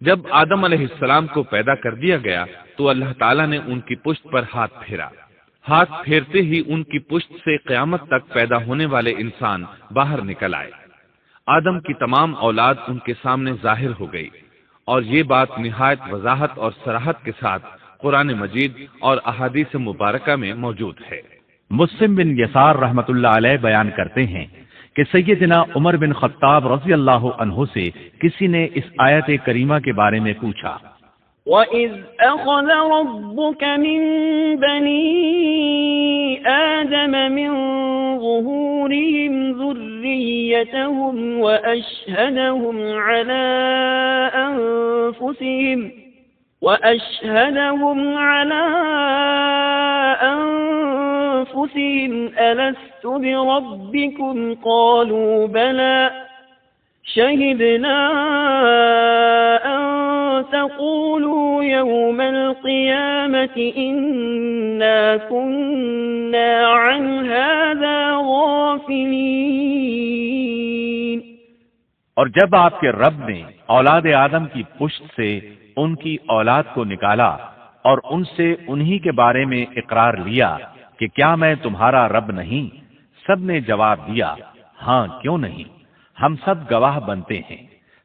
جب آدم علیہ السلام کو پیدا کر دیا گیا تو اللہ تعالیٰ نے ان کی پشت پر ہاتھ پھیرا۔ ہاتھ پھیرتے ہی ان کی پشت سے قیامت تک پیدا ہونے والے انسان باہر نکل آئے۔ آدم کی تمام اولاد ان کے سامنے ظاہر ہو گئی، اور یہ بات نہایت وضاحت اور صراحت کے ساتھ قرآن مجید اور احادیث مبارکہ میں موجود ہے۔ مسلم بن یسار رحمۃ اللہ علیہ بیان کرتے ہیں کہ سیدنا عمر بن خطاب رضی اللہ عنہ سے کسی نے اس آیت کریمہ کے بارے میں پوچھا، وَإِذْ أَخَذَ رَبُّكَ مِنْ بَنِي آدَمَ مِنْ ظُهُورِهِمْ ذُرِّيَّتَهُمْ وَأَشْهَدَهُمْ عَلَى أَنفُسِهِمْ أَلَسْتُ بِرَبِّكُمْ قَالُوا بَلَى شَهِدْنَا أَن تَقُولُوا يَوْمَ الْقِيَامَةِ إِنَّا كُنَّا عَنْ هَذَا غَافِلِينَ۔ اور جب آپ کے رب نے اولاد آدم کی پشت سے ان کی اولاد کو نکالا اور ان سے انہی کے بارے میں اقرار لیا کہ کیا میں تمہارا رب نہیں، سب نے جواب دیا ہاں کیوں نہیں، ہم سب گواہ بنتے ہیں،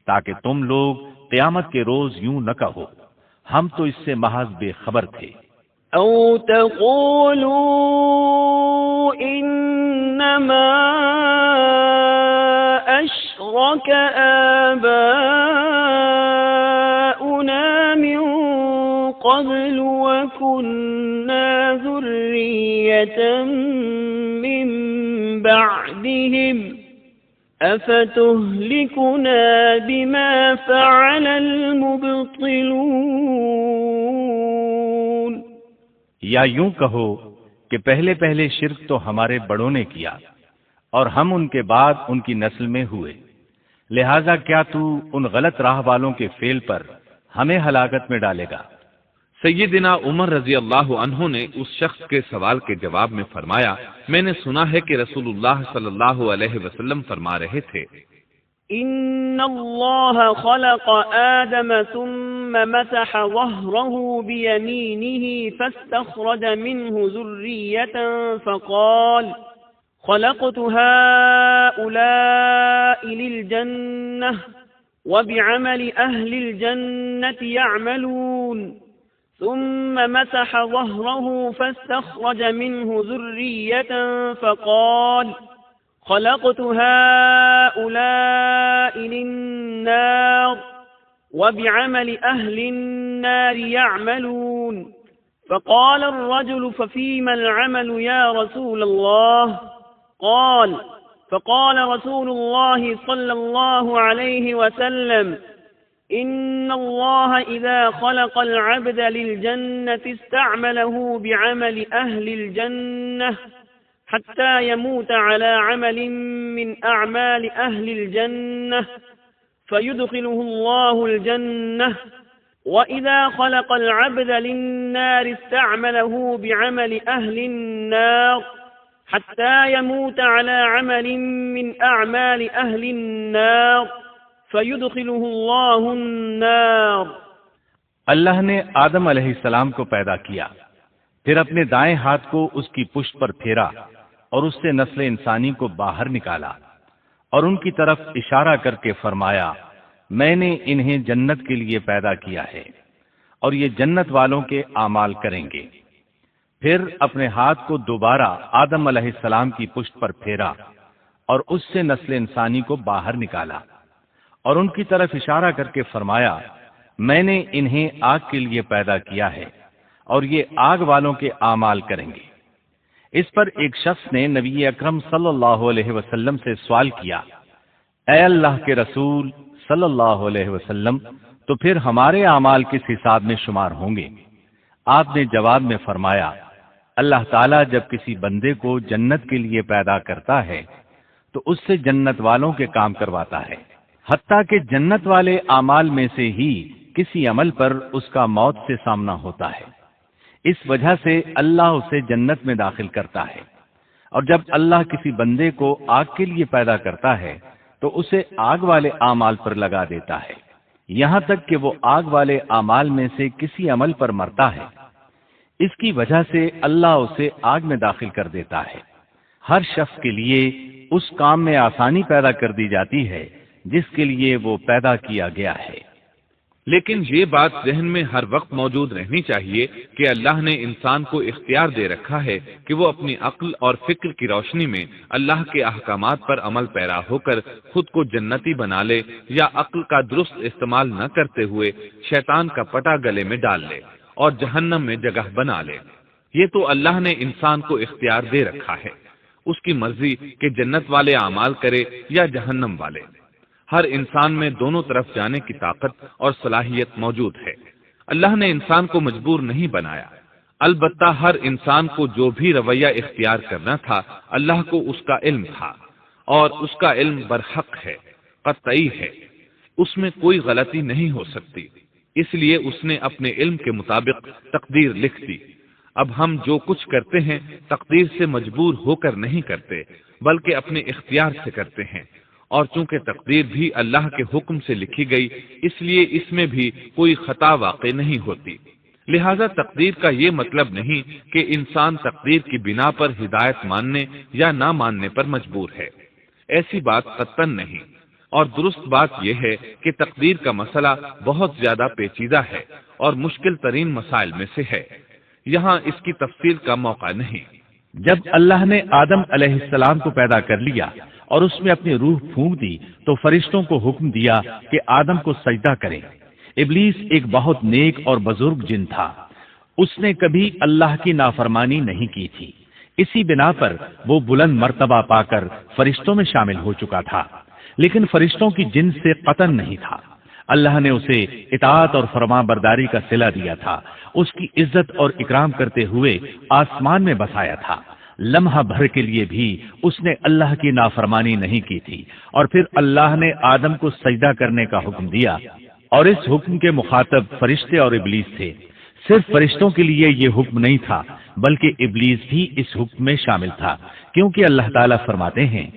تاکہ تم لوگ قیامت کے روز یوں نہ کہو ہم تو اس سے محض بے خبر تھے۔ او تقولوا انما اشرك آباؤنا من قبل وكنا ذرية من بعدهم أفتهلكنا بما فعل المبطلون۔ یا یوں کہو کہ پہلے پہلے شرک تو ہمارے بڑوں نے کیا اور ہم ان کے بعد ان کی نسل میں ہوئے، لہذا کیا تو ان غلط راہ والوں کے فعل پر ہمیں ہلاکت میں ڈالے گا؟ سیدنا عمر رضی اللہ عنہ نے اس شخص کے سوال کے جواب میں فرمایا، میں نے سنا ہے کہ رسول اللہ صلی اللہ علیہ وسلم فرما رہے تھے، ان اللہ خلق آدم ثم مسح ظهره بيمينه فاستخرج منه ذرية فقال خلقت هؤلاء للجنة وبعمل أهل الجنة يعملون، ثم مسح ظهره فاستخرج منه ذرية فقال خلقت هؤلاء للنار وبعمل أهل النار يعملون، فقال الرجل ففيما العمل يا رسول الله؟ فقال رسول الله صلى الله عليه وسلم إن الله إذا خلق العبد للجنة استعمله بعمل أهل الجنة حتى يموت على عمل من أعمال أهل الجنة فيدخله الله الجنة، وإذا خلق العبد للنار استعمله بعمل أهل النار حتى يموت على عمل من أعمال أهل النار فيدخله الله النار۔ اللہ نے آدم علیہ السلام کو پیدا کیا، پھر اپنے دائیں ہاتھ کو اس کی پشت پر پھیرا اور اس سے نسل انسانی کو باہر نکالا اور ان کی طرف اشارہ کر کے فرمایا میں نے انہیں جنت کے لیے پیدا کیا ہے اور یہ جنت والوں کے اعمال کریں گے۔ پھر اپنے ہاتھ کو دوبارہ آدم علیہ السلام کی پشت پر پھیرا اور اس سے نسل انسانی کو باہر نکالا اور ان کی طرف اشارہ کر کے فرمایا میں نے انہیں آگ کے لیے پیدا کیا ہے اور یہ آگ والوں کے اعمال کریں گے۔ اس پر ایک شخص نے نبی اکرم صلی اللہ علیہ وسلم سے سوال کیا، اے اللہ کے رسول صلی اللہ علیہ وسلم، تو پھر ہمارے اعمال کس حساب میں شمار ہوں گے؟ آپ نے جواب میں فرمایا اللہ تعالیٰ جب کسی بندے کو جنت کے لیے پیدا کرتا ہے تو اس سے جنت والوں کے کام کرواتا ہے، حتیٰ کہ جنت والے اعمال میں سے ہی کسی عمل پر اس کا موت سے سامنا ہوتا ہے، اس وجہ سے اللہ اسے جنت میں داخل کرتا ہے، اور جب اللہ کسی بندے کو آگ کے لیے پیدا کرتا ہے تو اسے آگ والے اعمال پر لگا دیتا ہے، یہاں تک کہ وہ آگ والے اعمال میں سے کسی عمل پر مرتا ہے، اس کی وجہ سے اللہ اسے آگ میں داخل کر دیتا ہے۔ ہر شخص کے لیے اس کام میں آسانی پیدا کر دی جاتی ہے جس کے لیے وہ پیدا کیا گیا ہے۔ لیکن یہ بات ذہن میں ہر وقت موجود رہنی چاہیے کہ اللہ نے انسان کو اختیار دے رکھا ہے کہ وہ اپنی عقل اور فکر کی روشنی میں اللہ کے احکامات پر عمل پیرا ہو کر خود کو جنتی بنا لے، یا عقل کا درست استعمال نہ کرتے ہوئے شیطان کا پٹا گلے میں ڈال لے اور جہنم میں جگہ بنا لے۔ یہ تو اللہ نے انسان کو اختیار دے رکھا ہے، اس کی مرضی کہ جنت والے اعمال کرے یا جہنم والے۔ ہر انسان میں دونوں طرف جانے کی طاقت اور صلاحیت موجود ہے۔ اللہ نے انسان کو مجبور نہیں بنایا، البتہ ہر انسان کو جو بھی رویہ اختیار کرنا تھا اللہ کو اس کا علم تھا، اور اس کا علم برحق ہے، قطعی ہے، اس میں کوئی غلطی نہیں ہو سکتی، اس لیے اس نے اپنے علم کے مطابق تقدیر لکھ دی۔ اب ہم جو کچھ کرتے ہیں تقدیر سے مجبور ہو کر نہیں کرتے، بلکہ اپنے اختیار سے کرتے ہیں، اور چونکہ تقدیر بھی اللہ کے حکم سے لکھی گئی اس لیے اس میں بھی کوئی خطا واقع نہیں ہوتی۔ لہذا تقدیر کا یہ مطلب نہیں کہ انسان تقدیر کی بنا پر ہدایت ماننے یا نہ ماننے پر مجبور ہے، ایسی بات قطعاً نہیں۔ اور درست بات یہ ہے کہ تقدیر کا مسئلہ بہت زیادہ پیچیدہ ہے اور مشکل ترین مسائل میں سے ہے، یہاں اس کی تفصیل کا موقع نہیں۔ جب اللہ نے آدم علیہ السلام کو پیدا کر لیا اور اس میں اپنی روح پھونک دی تو فرشتوں کو حکم دیا کہ آدم کو سجدہ کریں۔ ابلیس ایک بہت نیک اور بزرگ جن تھا، اس نے کبھی اللہ کی نافرمانی نہیں کی تھی، اسی بنا پر وہ بلند مرتبہ پا کر فرشتوں میں شامل ہو چکا تھا، لیکن فرشتوں کی جن سے قطن نہیں تھا۔ اللہ نے اسے اطاعت اور فرما برداری کا صلہ دیا تھا، اس کی عزت اور اکرام کرتے ہوئے آسمان میں بسایا تھا، لمحہ بھر کے لیے بھی اس نے اللہ کی نافرمانی نہیں کی تھی، اور پھر اللہ نے آدم کو سجدہ کرنے کا حکم دیا، اور اس حکم کے مخاطب فرشتے اور ابلیس تھے۔ صرف فرشتوں کے لیے یہ حکم نہیں تھا بلکہ ابلیس بھی اس حکم میں شامل تھا، کیونکہ اللہ تعالیٰ فرماتے ہیں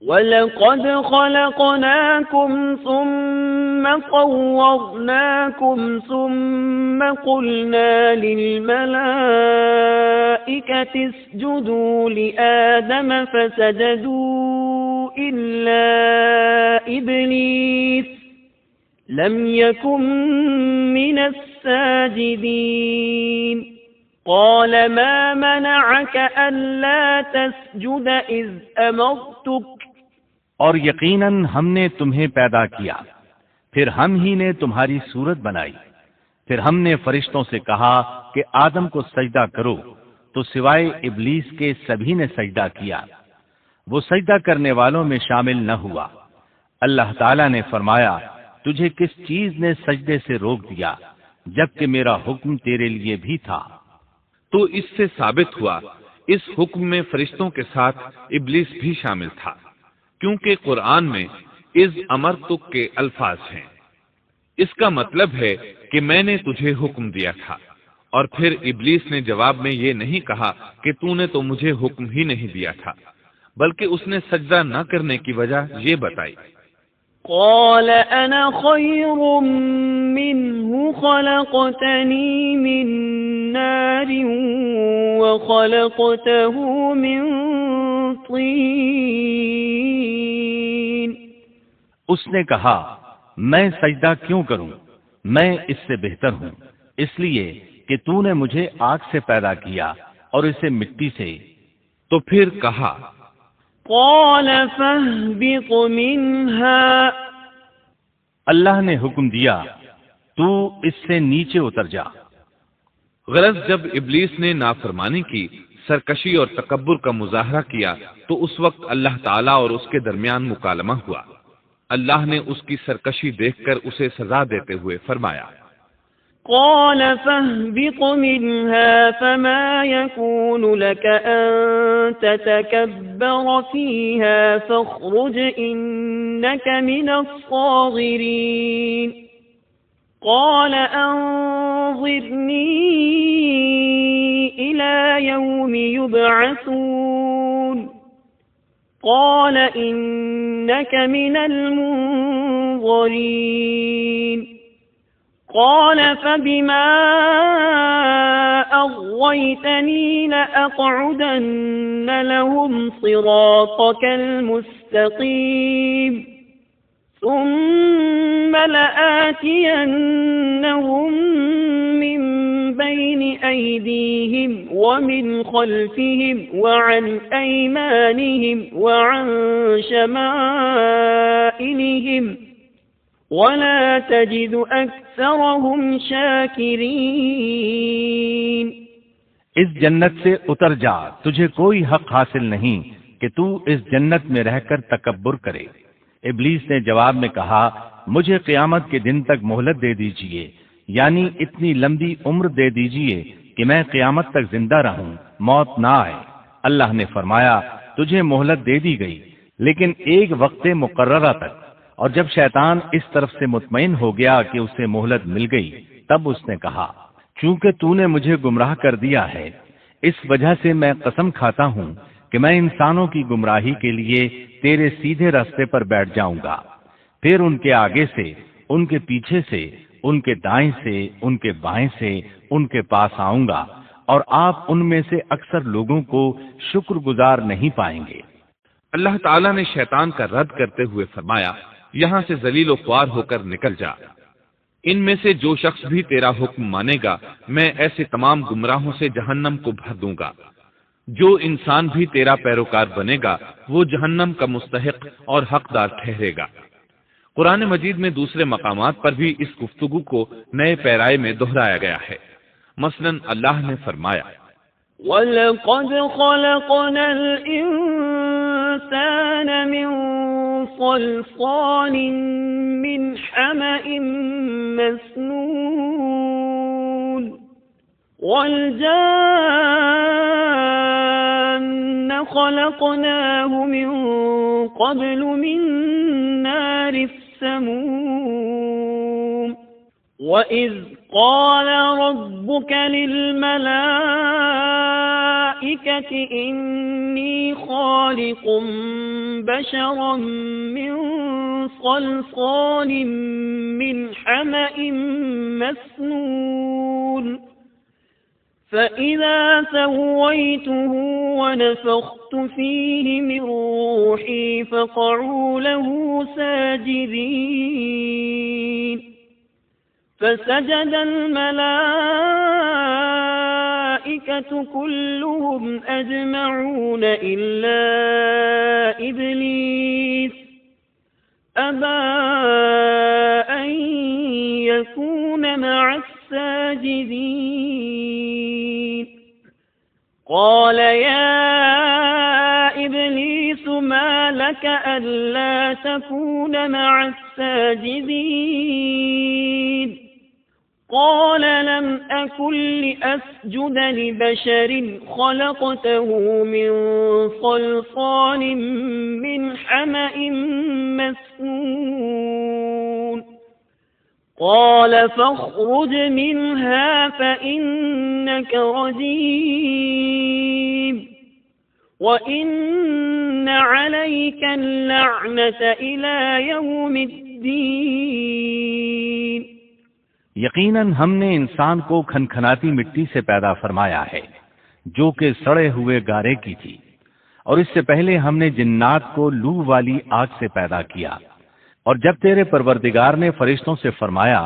وَلَقَدْ خَلَقْنَاكُمْ ثُمَّ صَوَّرْنَاكُمْ ثُمَّ قُلْنَا لِلْمَلَائِكَةِ اسْجُدُوا لِآدَمَ فَسَجَدُوا إِلَّا إِبْلِيسَ لَمْ يَكُنْ مِنَ السَّاجِدِينَ قَالَ مَا مَنَعَكَ أَلَّا تَسْجُدَ إِذْ أَمَرْتُكَ اور یقیناً ہم نے تمہیں پیدا کیا، پھر ہم ہی نے تمہاری صورت بنائی، پھر ہم نے فرشتوں سے کہا کہ آدم کو سجدہ کرو، تو سوائے ابلیس کے سبھی نے سجدہ کیا، وہ سجدہ کرنے والوں میں شامل نہ ہوا۔ اللہ تعالیٰ نے فرمایا، تجھے کس چیز نے سجدے سے روک دیا جبکہ میرا حکم تیرے لیے بھی تھا؟ تو اس سے ثابت ہوا اس حکم میں فرشتوں کے ساتھ ابلیس بھی شامل تھا، کیونکہ قرآن میں اذ امرتک کے الفاظ ہیں۔ اس کا مطلب ہے کہ میں نے تجھے حکم دیا تھا، اور پھر ابلیس نے جواب میں یہ نہیں کہا کہ تو نے تو مجھے حکم ہی نہیں دیا تھا، بلکہ اس نے سجدہ نہ کرنے کی وجہ یہ بتائی۔ قال انا خير منه خلقتني من نار وخلقته من طين۔ اس نے کہا، میں سجدہ کیوں کروں، میں اس سے بہتر ہوں، اس لیے کہ تو نے مجھے آگ سے پیدا کیا اور اسے مٹی سے۔ تو پھر کہا، قال فاهبط منها، اللہ نے حکم دیا تو اس سے نیچے اتر جا۔ غرض جب ابلیس نے نافرمانی کی، سرکشی اور تکبر کا مظاہرہ کیا تو اس وقت اللہ تعالیٰ اور اس کے درمیان مکالمہ ہوا۔ اللہ نے اس کی سرکشی دیکھ کر اسے سزا دیتے ہوئے فرمایا، قال فاهبط منها فما يكون لك أن تتكبر فيها فاخرج إنك من الصاغرين قال أنظرني إلى يوم يبعثون قال إنك من المنظرين المحضرين قال فبما أغويتني لأقعدن لهم صراطك المستقيم ثم لآتينهم من بين أيديهم ومن خلفهم وعن أيمانهم وعن شمائلهم ولا تجد أكثرهم شاكرين۔ اس جنت سے اتر جا، تجھے کوئی حق حاصل نہیں کہ تو اس جنت میں رہ کر تکبر کرے۔ ابلیس نے جواب میں کہا، مجھے قیامت کے دن تک مہلت دے دیجئے، یعنی اتنی لمبی عمر دے دیجئے کہ میں قیامت تک زندہ رہوں، موت نہ آئے۔ اللہ نے فرمایا، تجھے مہلت دے دی گئی، لیکن ایک وقت مقررہ تک۔ اور جب شیطان اس طرف سے مطمئن ہو گیا کہ اسے مہلت مل گئی، تب اس نے کہا، چونکہ تو نے مجھے گمراہ کر دیا ہے، اس وجہ سے میں قسم کھاتا ہوں کہ میں انسانوں کی گمراہی کے لیے تیرے سیدھے راستے پر بیٹھ جاؤں گا، پھر ان کے آگے سے، ان کے پیچھے سے، ان کے دائیں سے، ان کے بائیں سے، ان کے پاس آؤں گا، اور آپ ان میں سے اکثر لوگوں کو شکر گزار نہیں پائیں گے۔ اللہ تعالیٰ نے شیطان کا رد کرتے ہوئے فرمایا، یہاں سے ذلیل و خوار ہو کر نکل جا، ان میں سے جو شخص بھی تیرا حکم مانے گا میں ایسے تمام گمراہوں سے جہنم کو بھر دوں گا۔ جو انسان بھی تیرا پیروکار بنے گا وہ جہنم کا مستحق اور حقدار ٹھہرے گا۔ قرآن مجید میں دوسرے مقامات پر بھی اس گفتگو کو نئے پیرائے میں دہرایا گیا ہے۔ مثلا اللہ نے فرمایا، وَلَقَدْ خَلَقْنَا الْإِنسَانَ مِنْ صَلْصَالٍ مِنْ حَمَإٍ مَسْنُونٍ وَالْجَانَّ خَلَقْنَاهُ مِنْ قَبْلُ مِنْ نَارِ السَّمُومِ وَإِذْ قَالَ رَبُّكَ لِلْمَلَائِكَةِ إِنِّي خَالِقٌ بَشَرًا مِنْ صَلْصَالٍ مِنْ حَمَإٍ مَسْنُونٍ فَإِذَا سَوَّيْتُهُ وَنَفَخْتُ فِيهِ مِنْ رُوحِي فَقَعُوا لَهُ سَاجِدِينَ فسجد الملائكة كلهم أجمعون إلا إبليس أبى أن يكون مع الساجدين قال يا إبليس ما لك ألا تكون مع الساجدين قال لم أكن لأسجد لبشر خلقته من صلصال من حمأ مسنون قال فاخرج منها فإنك رجيم وَإِنَّ عَلَيْكَ اللَّعْنَةَ إِلَى يَوْمِ الدِّينِ یقیناً ہم نے انسان کو کھنکھناتی مٹی سے پیدا فرمایا ہے جو کہ سڑے ہوئے گارے کی تھی، اور اس سے پہلے ہم نے جنات کو لو والی آگ سے پیدا کیا۔ اور جب تیرے پروردگار نے فرشتوں سے فرمایا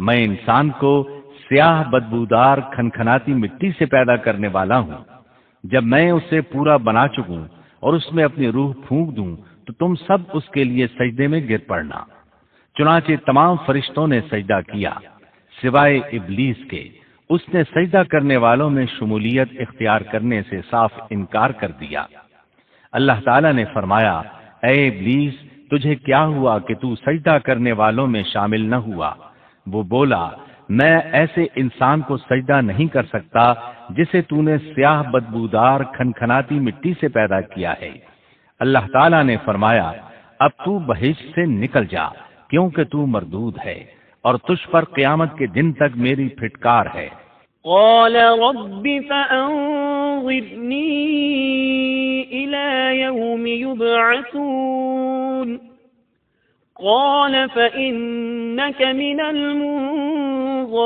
میں انسان کو سیاہ بدبودار کھنکھناتی مٹی سے پیدا کرنے والا ہوں، جب میں اسے پورا بنا چکوں اور اس میں اپنی روح پھونک دوں تو تم سب اس کے لیے سجدے میں گر پڑنا۔ چنانچہ تمام فرشتوں نے سجدہ کیا سوائے ابلیس کے، اس نے سجدہ کرنے والوں میں شمولیت اختیار کرنے سے صاف انکار کر دیا۔ اللہ تعالیٰ نے فرمایا اے ابلیس تجھے کیا ہوا کہ تو سجدہ کرنے والوں میں شامل نہ ہوا؟ وہ بولا میں ایسے انسان کو سجدہ نہیں کر سکتا جسے تو نے سیاہ بدبودار کھنکھناتی مٹی سے پیدا کیا ہے۔ اللہ تعالیٰ نے فرمایا اب تو بہشت سے نکل جا کیونکہ تو مردود ہے اور تجھ پر قیامت کے دن تک میری پھٹکار ہے۔ قال رب فأنظرني إلى يوم يبعثون قال فإنك من المنظرين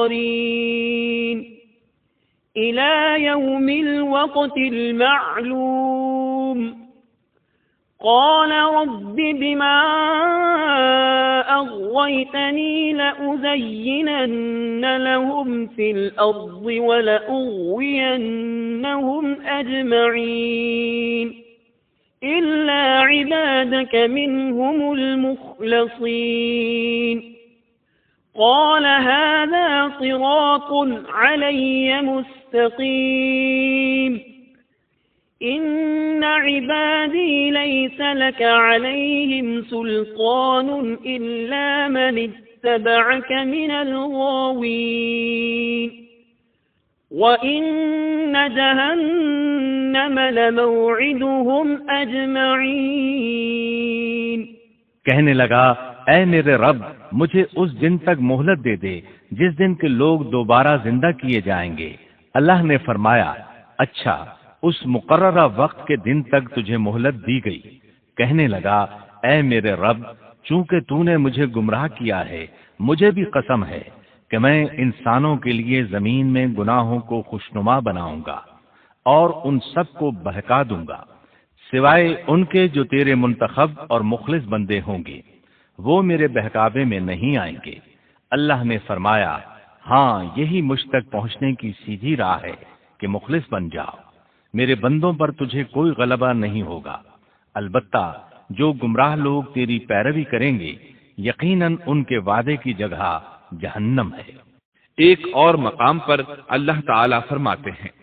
إلى يوم الوقت المعلوم قال رب بما أغويتني لأزينن لهم في الأرض ولأغوينهم أجمعين إلا عبادك منهم المخلصين قال هذا صراط علي مستقيم إن عبادي ليس لك عليهم سلطان إلا من اتبعك من الغاوين وإن جهنم لموعدهم أجمعين کہنے لگا اے میرے رب مجھے اس دن تک مہلت دے دے جس دن کے لوگ دوبارہ زندہ کیے جائیں گے۔ اللہ نے فرمایا اچھا اس مقررہ وقت کے دن تک تجھے مہلت دی گئی۔ کہنے لگا اے میرے رب چونکہ تو نے مجھے گمراہ کیا ہے مجھے بھی قسم ہے کہ میں انسانوں کے لیے زمین میں گناہوں کو خوشنما بناؤں گا اور ان سب کو بہکا دوں گا سوائے ان کے جو تیرے منتخب اور مخلص بندے ہوں گے، وہ میرے بہکاوے میں نہیں آئیں گے۔ اللہ نے فرمایا ہاں یہی مجھ تک پہنچنے کی سیدھی راہ ہے کہ مخلص بن جاؤ، میرے بندوں پر تجھے کوئی غلبہ نہیں ہوگا۔ البتہ جو گمراہ لوگ تیری پیروی کریں گے یقیناً ان کے وعدے کی جگہ جہنم ہے۔ ایک اور مقام پر اللہ تعالی فرماتے ہیں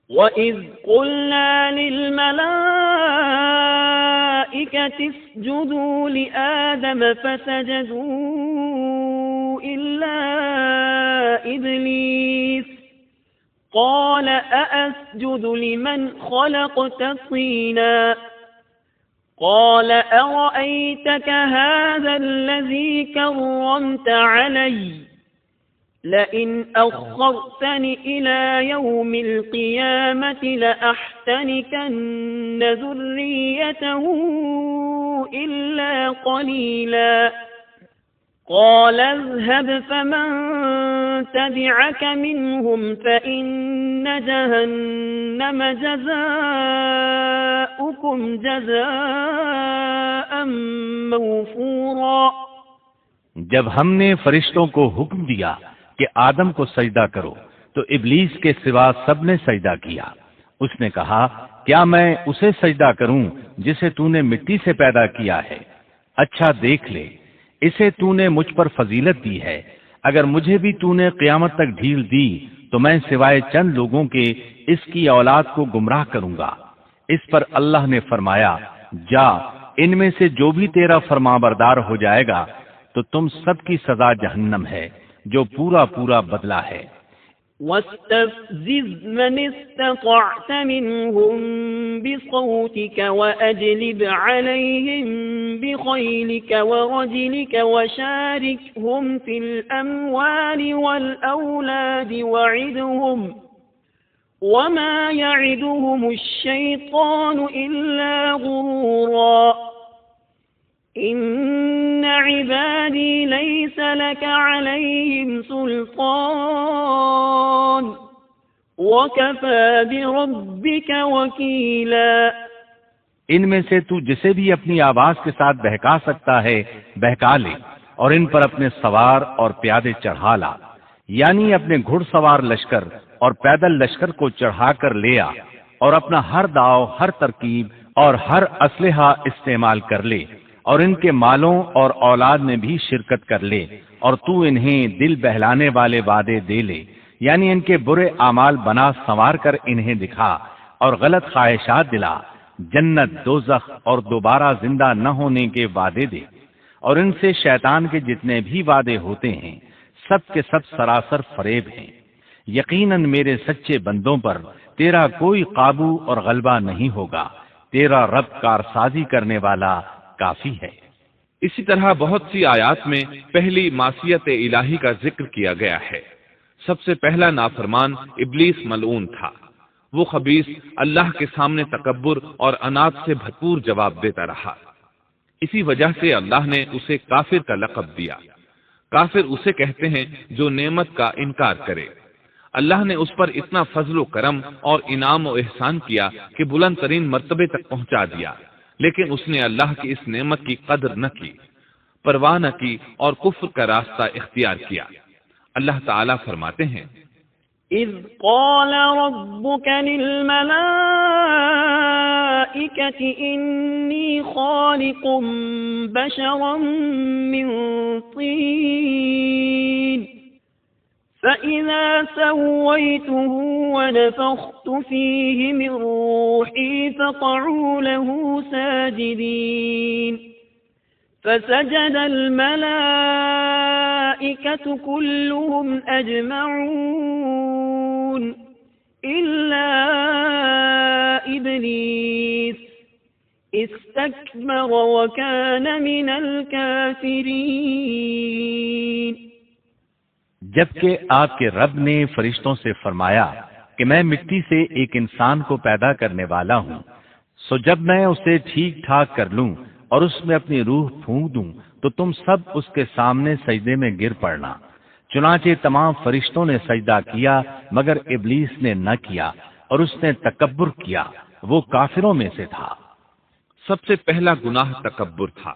وَإِذْ قُلْنَا لِلْمَلَائِكَةِ اسْجُدُوا لِآدَمَ فَسَجَدُوا إِلَّا إِبْلِيسَ قَالَ أَأَسْجُدُ لِمَنْ خَلَقْتَ طِينًا قَالَ أَرَأَيْتَكَ هَذَا الَّذِي كَرَّمْتَ عَلَيَّ لئن أخرتني إلى يوم القيامة لأحتنكن ذريته إلا قليلا قال اذهب فمن تبعك منهم فإن جهنم جزاؤكم جزاء موفورا۔ جب ہم نے فرشتوں کو حکم دیا کہ آدم کو سجدہ کرو تو ابلیس کے سوا سب نے سجدہ کیا۔ اس نے کہا کیا میں اسے سجدہ کروں جسے تو نے مٹی سے پیدا کیا ہے؟ اچھا دیکھ لے اسے تو نے مجھ پر فضیلت دی ہے، اگر مجھے بھی تو نے قیامت تک ڈھیل دی تو میں سوائے چند لوگوں کے اس کی اولاد کو گمراہ کروں گا۔ اس پر اللہ نے فرمایا جا ان میں سے جو بھی تیرا فرمانبردار ہو جائے گا تو تم سب کی سزا جہنم ہے جو پورا پورا بدلہ ہے۔ واستفزز من استطعت منهم بصوتك وأجلب عليهم بخيلك ورجلك وشاركهم في الأموال والأولاد وعدهم وما يعدهم الشيطان إلا غرورا إن عبادي ليس لك عليهم سلطان وكفى بربك وكيلا۔ ان میں سے تو جسے بھی اپنی آواز کے ساتھ بہکا سکتا ہے بہکا لے اور ان پر اپنے سوار اور پیادے چڑھا لا، یعنی اپنے گھڑ سوار لشکر اور پیدل لشکر کو چڑھا کر لے آ اور اپنا ہر داؤ ہر ترکیب اور ہر اسلحہ استعمال کر لے اور ان کے مالوں اور اولاد میں بھی شرکت کر لے اور تو انہیں دل بہلانے والے وعدے دے لے، یعنی ان کے برے اعمال بنا سنوار کر انہیں دکھا اور غلط خواہشات دلا، جنت دوزخ اور دوبارہ زندہ نہ ہونے کے وعدے دے، اور ان سے شیطان کے جتنے بھی وعدے ہوتے ہیں سب کے سب سراسر فریب ہیں۔ یقیناً میرے سچے بندوں پر تیرا کوئی قابو اور غلبہ نہیں ہوگا، تیرا رب کارسازی کرنے والا کافی ہے۔ اسی طرح بہت سی آیات میں پہلی معصیت الہی کا ذکر کیا گیا ہے۔ سب سے پہلا نافرمان ابلیس ملعون تھا، وہ خبیث اللہ کے سامنے تکبر اور عناد سے بھرپور جواب دیتا رہا۔ اسی وجہ سے اللہ نے اسے کافر کا لقب دیا۔ کافر اسے کہتے ہیں جو نعمت کا انکار کرے۔ اللہ نے اس پر اتنا فضل و کرم اور انعام و احسان کیا کہ بلند ترین مرتبے تک پہنچا دیا، لیکن اس نے اللہ کی اس نعمت کی قدر نہ کی، پرواہ نہ کی اور کفر کا راستہ اختیار کیا۔ اللہ تعالیٰ فرماتے ہیں، إذ قال ربك للملائكة إني خالق بشرا من طين فإذا سويته ونفخت فيه من روحي فقعوا له ساجدين فسجد الملائكة كلهم أجمعون إلا إبليس استكبر وكان من الكافرين۔ جبکہ آپ کے رب نے فرشتوں سے فرمایا کہ میں مٹی سے ایک انسان کو پیدا کرنے والا ہوں، سو جب میں اسے ٹھیک ٹھاک کر لوں اور اس میں اپنی روح پھونک دوں تو تم سب اس کے سامنے سجدے میں گر پڑنا۔ چنانچہ تمام فرشتوں نے سجدہ کیا مگر ابلیس نے نہ کیا اور اس نے تکبر کیا، وہ کافروں میں سے تھا۔ سب سے پہلا گناہ تکبر تھا،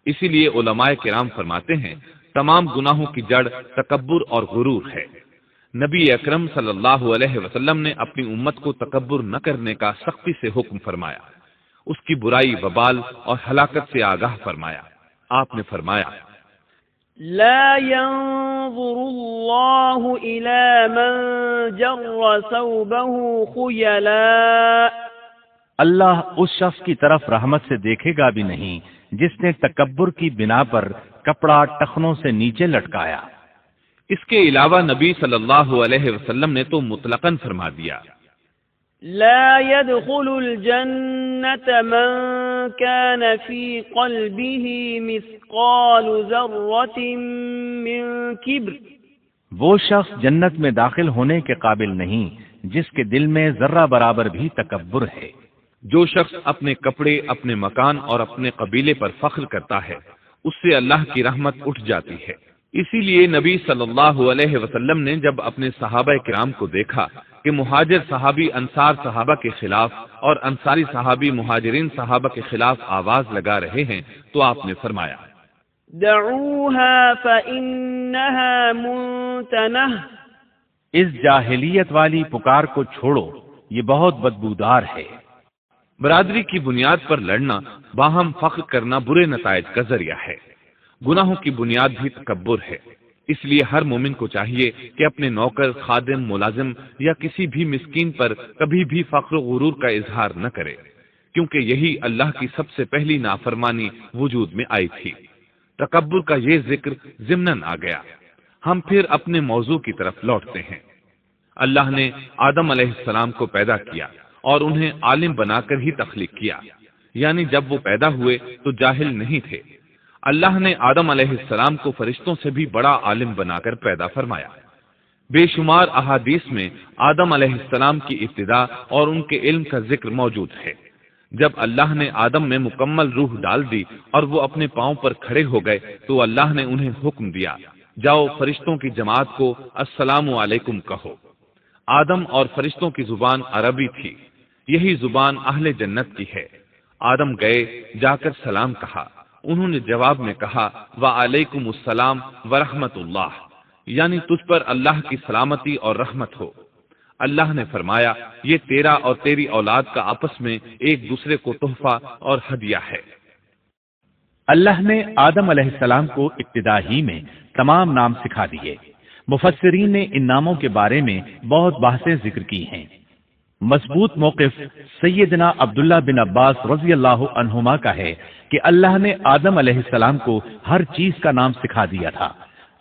اسی لیے علماء کرام فرماتے ہیں تمام گناہوں کی جڑ تکبر اور غرور ہے۔ نبی اکرم صلی اللہ علیہ وسلم نے اپنی امت کو تکبر نہ کرنے کا سختی سے حکم فرمایا، اس کی برائی، وبال اور ہلاکت سے آگاہ فرمایا۔ آپ نے فرمایا، لا ينظر الله إلى من جر ثوبه خيلاء، اللہ اس شخص کی طرف رحمت سے دیکھے گا بھی نہیں جس نے تکبر کی بنا پر کپڑا ٹخنوں سے نیچے لٹکایا۔ اس کے علاوہ نبی صلی اللہ علیہ وسلم نے تو مطلقاً فرما دیا، لا يدخل الجنة من كان في قلبه مثقال ذرة من كبر، وہ شخص جنت میں داخل ہونے کے قابل نہیں جس کے دل میں ذرہ برابر بھی تکبر ہے۔ جو شخص اپنے کپڑے، اپنے مکان اور اپنے قبیلے پر فخر کرتا ہے اس سے اللہ کی رحمت اٹھ جاتی ہے۔ اسی لیے نبی صلی اللہ علیہ وسلم نے جب اپنے صحابہ کرام کو دیکھا کہ مہاجر صحابی انصار صحابہ کے خلاف اور انصاری صحابی مہاجرین صحابہ کے خلاف آواز لگا رہے ہیں تو آپ نے فرمایا، دعوها فإنها منتنہ، اس جاہلیت والی پکار کو چھوڑو، یہ بہت بدبودار ہے۔ برادری کی بنیاد پر لڑنا، باہم فخر کرنا برے نتائج کا ذریعہ ہے۔ گناہوں کی بنیاد بھی تکبر ہے، اس لیے ہر مومن کو چاہیے کہ اپنے نوکر، خادم، ملازم یا کسی بھی مسکین پر کبھی بھی فخر و غرور کا اظہار نہ کرے، کیونکہ یہی اللہ کی سب سے پہلی نافرمانی وجود میں آئی تھی۔ تکبر کا یہ ذکر ضمناً آ گیا۔ ہم پھر اپنے موضوع کی طرف لوٹتے ہیں۔ اللہ نے آدم علیہ السلام کو پیدا کیا اور انہیں عالم بنا کر ہی تخلیق کیا، یعنی جب وہ پیدا ہوئے تو جاہل نہیں تھے۔ اللہ نے آدم علیہ السلام کو فرشتوں سے بھی بڑا عالم بنا کر پیدا فرمایا۔ بے شمار احادیث میں آدم علیہ السلام کی ابتدا اور ان کے علم کا ذکر موجود ہے۔ جب اللہ نے آدم میں مکمل روح ڈال دی اور وہ اپنے پاؤں پر کھڑے ہو گئے تو اللہ نے انہیں حکم دیا، جاؤ فرشتوں کی جماعت کو السلام علیکم کہو۔ آدم اور فرشتوں کی زبان عربی تھی، یہی زبان اہل جنت کی ہے۔ آدم گئے، جا کر سلام کہا، انہوں نے جواب میں کہا وعلیکم السلام ورحمۃ اللہ، یعنی تجھ پر اللہ کی سلامتی اور رحمت ہو۔ اللہ نے فرمایا یہ تیرا اور تیری اولاد کا آپس میں ایک دوسرے کو تحفہ اور ہدیہ ہے۔ اللہ نے آدم علیہ السلام کو ابتدا ہی میں تمام نام سکھا دیے۔ مفسرین نے ان ناموں کے بارے میں بہت بحثیں ذکر کی ہیں۔ مضبوط موقف سیدنا عبداللہ بن عباس رضی اللہ عنہما کا ہے کہ اللہ نے آدم علیہ السلام کو ہر چیز کا نام سکھا دیا تھا،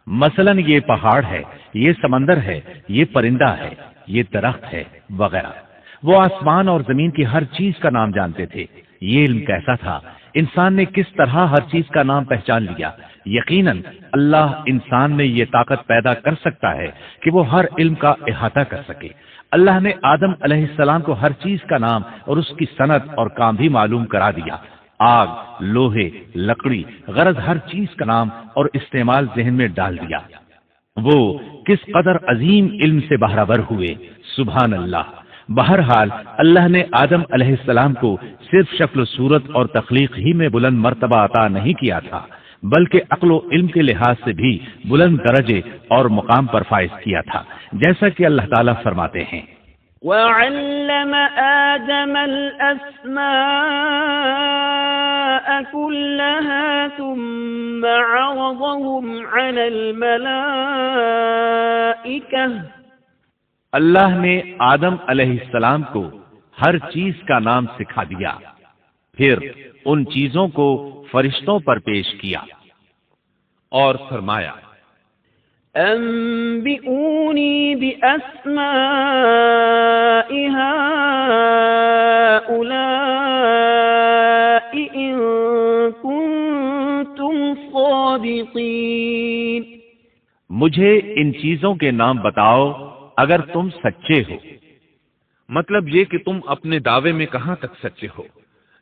مثلا یہ پہاڑ ہے، یہ سمندر ہے، یہ پرندہ ہے، یہ درخت ہے وغیرہ۔ وہ آسمان اور زمین کی ہر چیز کا نام جانتے تھے۔ یہ علم کیسا تھا، انسان نے کس طرح ہر چیز کا نام پہچان لیا۔ یقیناً اللہ انسان میں یہ طاقت پیدا کر سکتا ہے کہ وہ ہر علم کا احاطہ کر سکے۔ اللہ نے آدم علیہ السلام کو ہر چیز کا نام اور اس کی صنعت اور کام بھی معلوم کرا دیا آگ، لوہے، لکڑی، غرض ہر چیز کا نام اور استعمال ذہن میں ڈال دیا۔ وہ کس قدر عظیم علم سے بہرہور ہوئے، سبحان اللہ۔ بہرحال اللہ نے آدم علیہ السلام کو صرف شکل و صورت اور تخلیق ہی میں بلند مرتبہ عطا نہیں کیا تھا، بلکہ عقل و علم کے لحاظ سے بھی بلند درجے اور مقام پر فائز کیا تھا، جیسا کہ اللہ تعالیٰ فرماتے ہیں وَعَلَّمَ آدَمَ الْأَسْمَاءَ كُلَّهَا ثُمَّ عَرَضَهُمْ عَلَى الْمَلَائِكَةِ۔ اللہ نے آدم علیہ السلام کو ہر چیز کا نام سکھا دیا، پھر ان چیزوں کو فرشتوں پر پیش کیا اور فرمایا أنبئوني بأسماء هؤلاء إن كنتم صادقين۔ مجھے ان چیزوں کے نام بتاؤ اگر تم سچے ہو۔ مطلب یہ کہ تم اپنے دعوے میں کہاں تک سچے ہو؟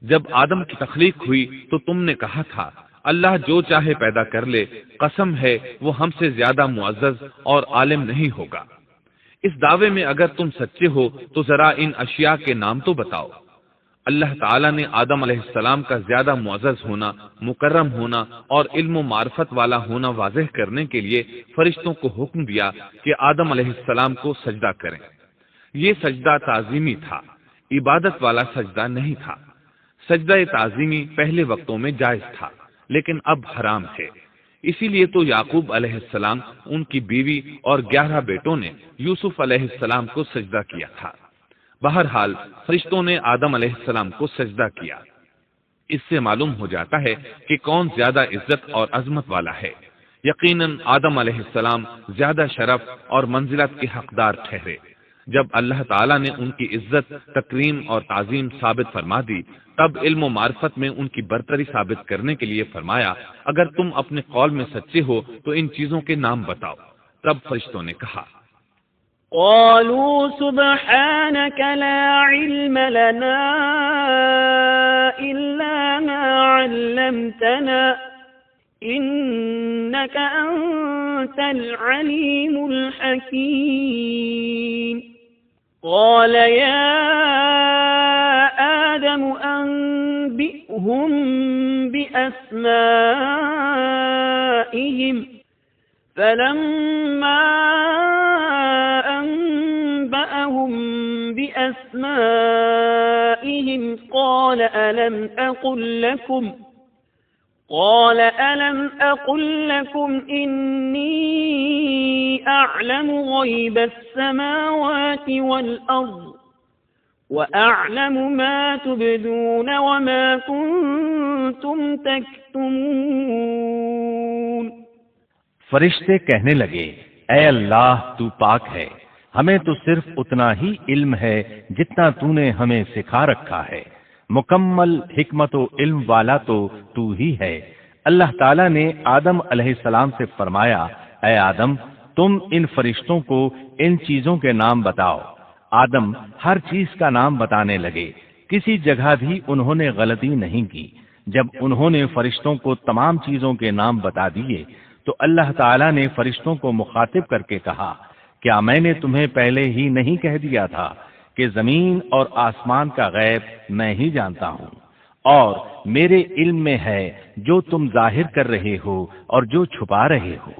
جب آدم کی تخلیق ہوئی تو تم نے کہا تھا اللہ جو چاہے پیدا کر لے، قسم ہے وہ ہم سے زیادہ معزز اور عالم نہیں ہوگا۔ اس دعوے میں اگر تم سچے ہو تو ذرا ان اشیاء کے نام تو بتاؤ۔ اللہ تعالیٰ نے آدم علیہ السلام کا زیادہ معزز ہونا، مکرم ہونا اور علم و معرفت والا ہونا واضح کرنے کے لیے فرشتوں کو حکم دیا کہ آدم علیہ السلام کو سجدہ کریں۔ یہ سجدہ تعظیمی تھا، عبادت والا سجدہ نہیں تھا۔ سجدہ تعظیمی پہلے وقتوں میں جائز تھا، لیکن اب حرام ہے۔ اسی لیے تو یعقوب علیہ السلام، ان کی بیوی اور 11 بیٹوں نے یوسف علیہ السلام کو سجدہ کیا تھا۔ بہرحال فرشتوں نے آدم علیہ السلام کو سجدہ کیا۔ اس سے معلوم ہو جاتا ہے کہ کون زیادہ عزت اور عظمت والا ہے۔ یقیناً آدم علیہ السلام زیادہ شرف اور منزلت کے حقدار ٹھہرے۔ جب اللہ تعالیٰ نے ان کی عزت، تکریم اور تعظیم ثابت فرما دی، تب علم و معرفت میں ان کی برتری ثابت کرنے کے لیے فرمایا اگر تم اپنے قول میں سچے ہو تو ان چیزوں کے نام بتاؤ۔ تب فرشتوں نے کہا قالوا سبحانك لا علم لنا إلا ما علمتنا إنك أنت العليم الحكيم۔ قال يا آدم أنبئهم بأسمائهم فلما أنبأهم بأسمائهم قال ألم أقل لكم إني أعلم غيب السماوات والأرض وأعلم ما تبدون وما كنتم تكتمون۔ فرشتے کہنے لگے اے اللہ تو پاک ہے، ہمیں تو صرف اتنا ہی علم ہے جتنا تو نے ہمیں سکھا رکھا ہے، مکمل حکمت و علم والا تو ہی ہے۔ اللہ تعالیٰ نے آدم علیہ السلام سے فرمایا اے آدم تم ان فرشتوں کو ان چیزوں کے نام بتاؤ۔ آدم ہر چیز کا نام بتانے لگے، کسی جگہ بھی انہوں نے غلطی نہیں کی۔ جب انہوں نے فرشتوں کو تمام چیزوں کے نام بتا دیے تو اللہ تعالیٰ نے فرشتوں کو مخاطب کر کے کہا کیا میں نے تمہیں پہلے ہی نہیں کہہ دیا تھا کہ زمین اور آسمان کا غیب میں ہی جانتا ہوں، اور میرے علم میں ہے جو تم ظاہر کر رہے ہو اور جو چھپا رہے ہو۔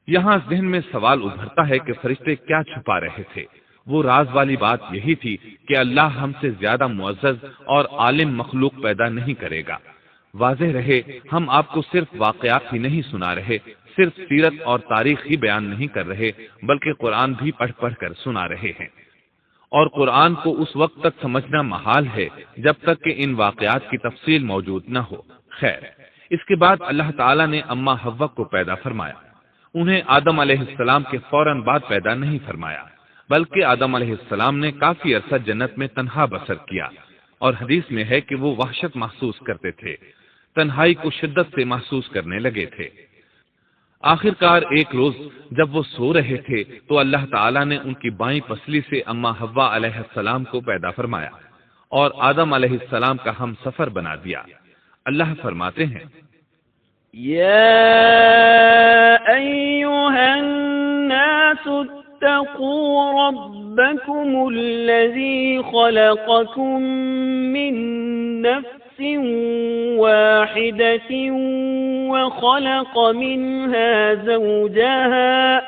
یہاں ذہن میں سوال ابھرتا ہے کہ فرشتے کیا چھپا رہے تھے؟ وہ راز والی بات یہی تھی کہ اللہ ہم سے زیادہ معزز اور عالم مخلوق پیدا نہیں کرے گا۔ واضح رہے ہم آپ کو صرف واقعات ہی نہیں سنا رہے، صرف سیرت اور تاریخ ہی بیان نہیں کر رہے، بلکہ قرآن بھی پڑھ پڑھ کر سنا رہے ہیں۔ اور قرآن کو اس وقت تک سمجھنا محال ہے جب تک کہ ان واقعات کی تفصیل موجود نہ ہو۔ خیر، اس کے بعد اللہ تعالیٰ نے اما حوا کو پیدا فرمایا۔ انہیں آدم علیہ السلام کے فوراً بعد پیدا نہیں فرمایا، بلکہ آدم علیہ السلام نے کافی عرصہ جنت میں تنہا بسر کیا، اور حدیث میں ہے کہ وہ وحشت محسوس کرتے تھے، تنہائی کو شدت سے محسوس کرنے لگے تھے۔ آخرکار ایک روز جب وہ سو رہے تھے تو اللہ تعالیٰ نے ان کی بائیں پسلی سے اما حوا علیہ السلام کو پیدا فرمایا اور آدم علیہ السلام کا ہم سفر بنا دیا۔ اللہ فرماتے ہیں، يا أيها الناس اتقوا ربكم الذي خلقكم من نفس واحدة وخلق منها زوجها.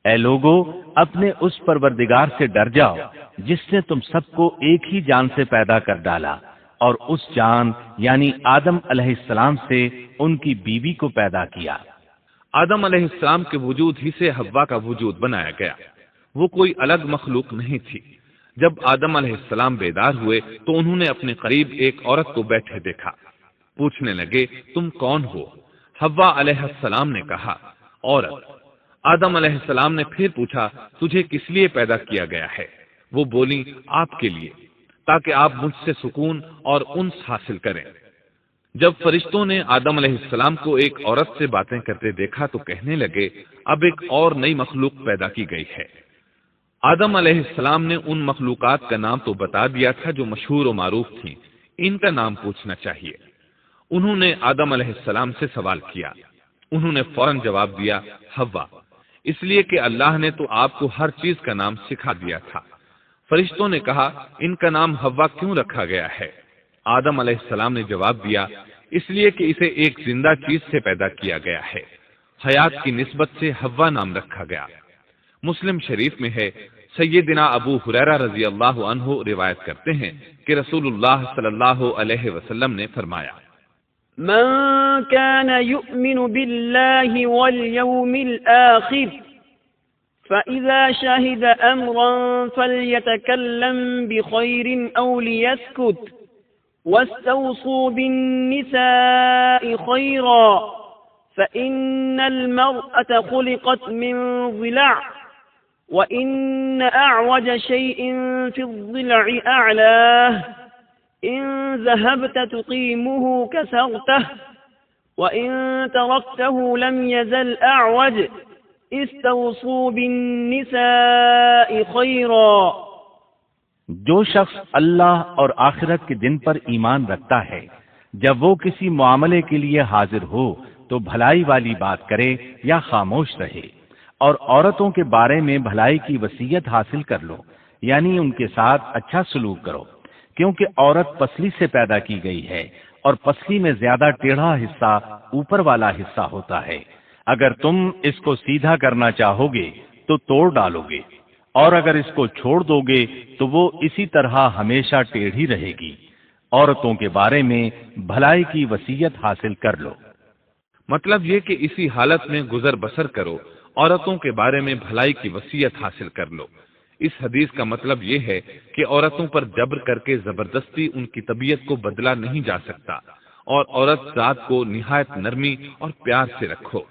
اے لوگو، اپنے اس پروردگار سے ڈر جاؤ جس نے تم سب کو ایک ہی جان سے پیدا کر ڈالا، اور اس جان یعنی آدم علیہ السلام سے ان کی بیوی کو پیدا کیا. آدم علیہ السلام کے وجود ہی سے حوا کا وجود بنایا گیا. وہ کوئی الگ مخلوق نہیں تھی. جب آدم علیہ السلام بیدار ہوئے تو انہوں نے اپنے قریب ایک عورت کو بیٹھے دیکھا. پوچھنے لگے، تم کون ہو؟ حوا علیہ السلام نے کہا، عورت. آدم علیہ السلام نے پھر پوچھا، تجھے کس لیے پیدا کیا گیا ہے؟ وہ بولی، آپ کے لیے، تاکہ آپ مجھ سے سکون اور انس حاصل کریں. جب فرشتوں نے آدم علیہ السلام کو ایک عورت سے باتیں کرتے دیکھا تو کہنے لگے، اب ایک اور نئی مخلوق پیدا کی گئی ہے. آدم علیہ السلام نے ان مخلوقات کا نام تو بتا دیا تھا جو مشہور و معروف تھیں، ان کا نام پوچھنا چاہیے. انہوں نے آدم علیہ السلام سے سوال کیا. انہوں نے فوراً جواب دیا، حوا، اس لیے کہ اللہ نے تو آپ کو ہر چیز کا نام سکھا دیا تھا. فرشتوں نے کہا، ان کا نام حوا کیوں رکھا گیا ہے؟ آدم علیہ السلام نے جواب دیا، اس لیے کہ اسے ایک زندہ چیز سے پیدا کیا گیا ہے. حیات کی نسبت سے حوا نام رکھا گیا. مسلم شریف میں ہے، سیدنا ابو ہریرہ رضی اللہ عنہ روایت کرتے ہیں کہ رسول اللہ صلی اللہ علیہ وسلم نے فرمایا، من كان يؤمن بالله واليوم الآخر فإذا شهد أمرا فليتكلم بخير أو ليسكت واستوصوا بالنساء خيرا فإن المرأة خلقت من ضلع وإن أعوج شيء في الضلع أعلاه إن ذهبت تقيمه كسرته وإن تركته لم يزل أعوج استوصوا بالنساء خيرا. جو شخص اللہ اور آخرت کے دن پر ایمان رکھتا ہے، جب وہ کسی معاملے کے لیے حاضر ہو تو بھلائی والی بات کرے یا خاموش رہے، اور عورتوں کے بارے میں بھلائی کی وصیت حاصل کر لو، یعنی ان کے ساتھ اچھا سلوک کرو، کیونکہ عورت پسلی سے پیدا کی گئی ہے اور پسلی میں زیادہ ٹیڑھا حصہ اوپر والا حصہ ہوتا ہے. اگر تم اس کو سیدھا کرنا چاہو گے تو توڑ ڈالو گے، اور اگر اس کو چھوڑ دو گے تو وہ اسی طرح ہمیشہ ٹیڑھی رہے گی. عورتوں کے بارے میں بھلائی کی وصیت حاصل کر لو. مطلب یہ کہ اسی حالت میں گزر بسر کرو، عورتوں کے بارے میں بھلائی کی وصیت حاصل کر لو. اس حدیث کا مطلب یہ ہے کہ عورتوں پر جبر کر کے زبردستی ان کی طبیعت کو بدلا نہیں جا سکتا، اور عورت ذات کو نہایت نرمی اور پیار سے رکھو.